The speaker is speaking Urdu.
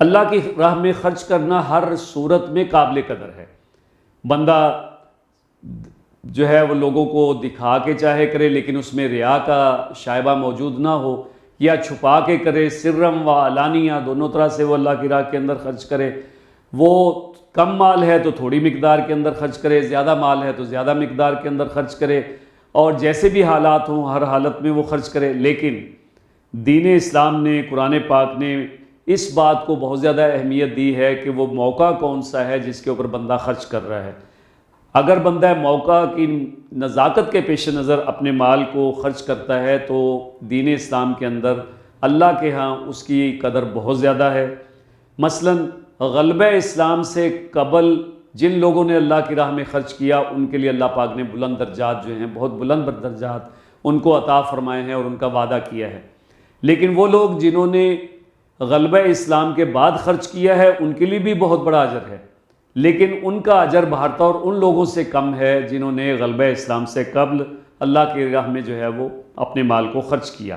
اللہ کی راہ میں خرچ کرنا ہر صورت میں قابل قدر ہے۔ بندہ جو ہے وہ لوگوں کو دکھا کے چاہے کرے لیکن اس میں ریا کا شائبہ موجود نہ ہو، یا چھپا کے کرے، سرم و علانیہ دونوں طرح سے وہ اللہ کی راہ کے اندر خرچ کرے۔ وہ کم مال ہے تو تھوڑی مقدار کے اندر خرچ کرے، زیادہ مال ہے تو زیادہ مقدار کے اندر خرچ کرے، اور جیسے بھی حالات ہوں ہر حالت میں وہ خرچ کرے۔ لیکن دین اسلام نے، قرآن پاک نے اس بات کو بہت زیادہ اہمیت دی ہے کہ وہ موقع کون سا ہے جس کے اوپر بندہ خرچ کر رہا ہے۔ اگر بندہ موقع کی نزاکت کے پیش نظر اپنے مال کو خرچ کرتا ہے تو دین اسلام کے اندر اللہ کے ہاں اس کی قدر بہت زیادہ ہے۔ مثلاً غلبہ اسلام سے قبل جن لوگوں نے اللہ کی راہ میں خرچ کیا ان کے لیے اللہ پاک نے بلند درجات جو ہیں، بہت بلند درجات ان کو عطا فرمائے ہیں اور ان کا وعدہ کیا ہے۔ لیکن وہ لوگ جنہوں نے غلبہ اسلام کے بعد خرچ کیا ہے ان کے لیے بھی بہت بڑا اجر ہے، لیکن ان کا اجر بہرتا اور ان لوگوں سے کم ہے جنہوں نے غلبہ اسلام سے قبل اللہ کی راہ میں جو ہے وہ اپنے مال کو خرچ کیا۔